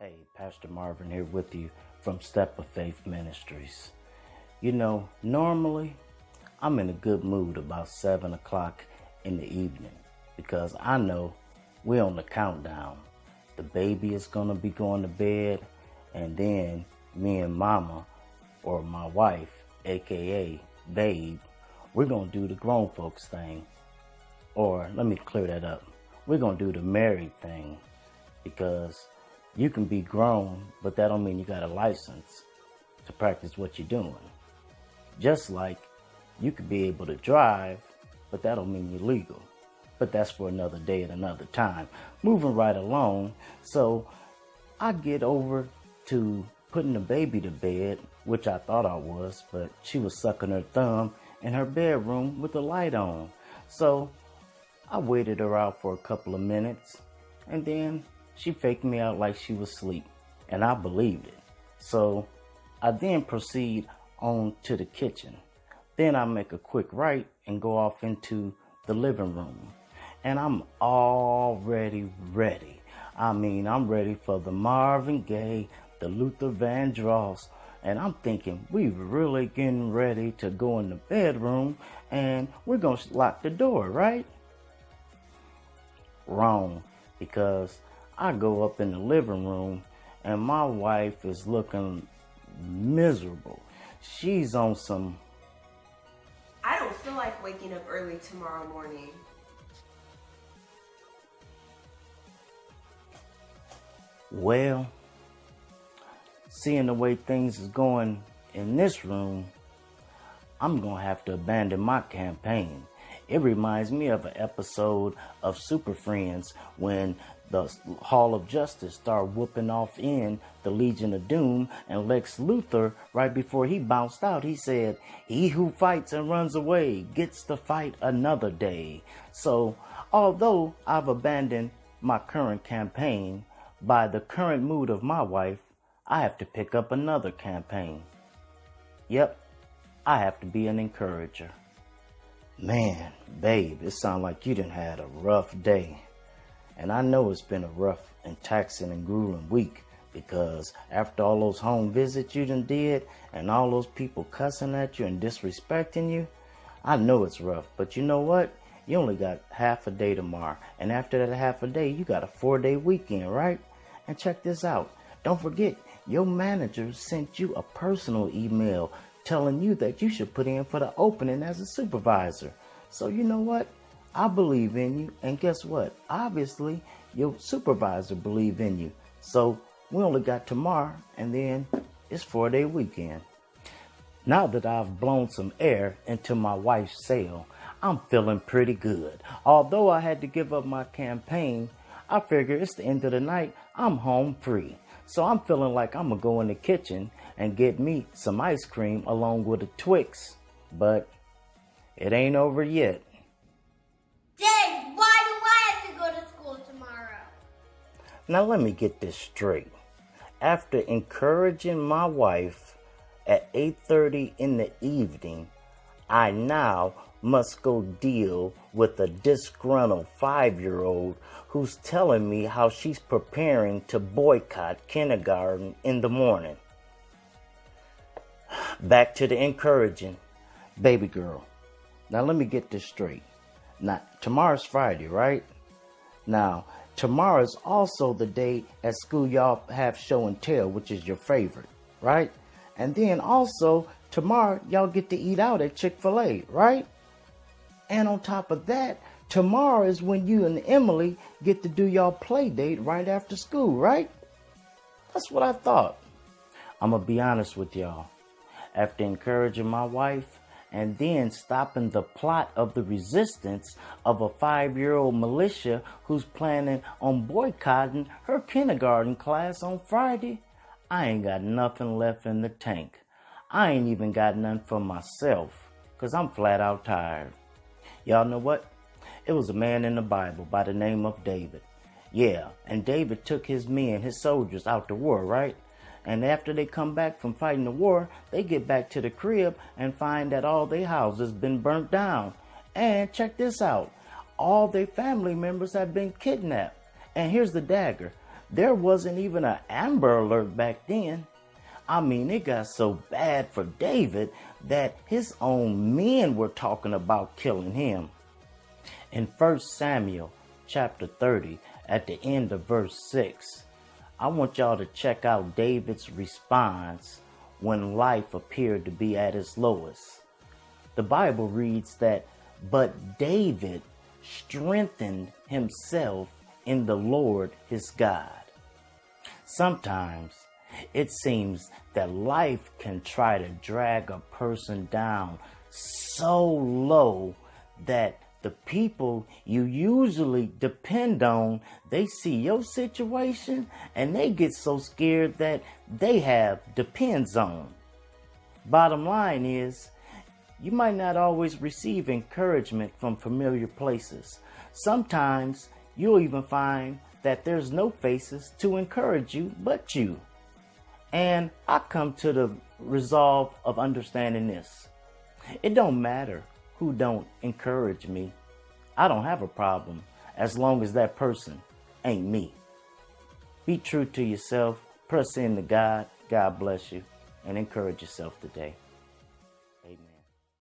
Hey, Pastor Marvin here with you from Step of Faith Ministries. You know, normally I'm in a good mood about 7 o'clock in the evening because I know we're on the countdown. The baby is going to be going to bed, and then me and mama, or my wife, aka babe, we're going to do the grown folks thing. Or let me clear that up. We're going to do the married thing, because you can be grown, but that don't mean you got a license to practice what you're doing. Just like you could be able to drive, but that don't mean you're legal. But that's for another day at another time. Moving right along, so I get over to putting the baby to bed, which I thought I was, but she was sucking her thumb in her bedroom with the light on. So I waited her out for a couple of minutes, and then she faked me out like she was asleep, and I believed it. So I then proceed on to the kitchen. Then I make a quick right and go off into the living room. And I'm already ready. I'm ready for the Marvin Gaye, the Luther Vandross. And I'm thinking, we really getting ready to go in the bedroom and we're going to lock the door, right? Wrong, because I go up in the living room and my wife is looking miserable. She's on some... I don't feel like waking up early tomorrow morning. Well, seeing the way things is going in this room, I'm going to have to abandon my campaign. It reminds me of an episode of Super Friends when the Hall of Justice started whooping off in the Legion of Doom, and Lex Luthor, right before he bounced out, he said, "He who fights and runs away gets to fight another day." So, although I've abandoned my current campaign, by the current mood of my wife, I have to pick up another campaign. Yep, I have to be an encourager. Man, babe, it sounds like you done had a rough day. And I know it's been a rough and taxing and grueling week, because after all those home visits you done did and all those people cussing at you and disrespecting you, I know it's rough. But you know what? You only got half a day tomorrow. And after that half a day, you got a 4-day weekend, right? And check this out. Don't forget, your manager sent you a personal email telling you that you should put in for the opening as a supervisor. So you know what? I believe in you. And guess what? Obviously, your supervisor believe in you. So we only got tomorrow, and then it's 4-day weekend. Now that I've blown some air into my wife's sail, I'm feeling pretty good. Although I had to give up my campaign, I figure it's the end of the night, I'm home free. So I'm feeling like I'm going to go in the kitchen and get me some ice cream along with a Twix. But it ain't over yet. Dad, why do I have to go to school tomorrow? Now let me get this straight. After encouraging my wife at 8:30 in the evening, I now must go deal with a disgruntled 5-year-old who's telling me how she's preparing to boycott kindergarten in the morning. Back to the encouraging. Baby girl, now let me get this straight. Now, tomorrow's Friday, right? Now, tomorrow is also the day at school y'all have show and tell, which is your favorite, right? And then also, tomorrow y'all get to eat out at Chick-fil-A, right? And on top of that, tomorrow is when you and Emily get to do y'all play date right after school, right? That's what I thought. I'm going to be honest with y'all. After encouraging my wife and then stopping the plot of the resistance of a 5-year-old militia who's planning on boycotting her kindergarten class on Friday, I ain't got nothing left in the tank. I ain't even got none for myself, because I'm flat out tired. Y'all know what? It was a man in the Bible by the name of David. Yeah, and David took his men, his soldiers, out to war, right? And after they come back from fighting the war, they get back to the crib and find that all their houses been burnt down. And check this out. All their family members have been kidnapped. And here's the dagger. There wasn't even an Amber Alert back then. I mean, it got so bad for David that his own men were talking about killing him. In 1 Samuel chapter 30, at the end of verse 6, I want y'all to check out David's response when life appeared to be at its lowest. The Bible reads that, "But David strengthened himself in the Lord his God." Sometimes it seems that life can try to drag a person down so low that the people you usually depend on, they see your situation and they get so scared that they have depends on. Bottom line is, you might not always receive encouragement from familiar places. Sometimes you'll even find that there's no faces to encourage you but you. And I come to the resolve of understanding this. It don't matter who don't encourage me. I don't have a problem as long as that person ain't me. Be true to yourself, press into God, God bless you, and encourage yourself today.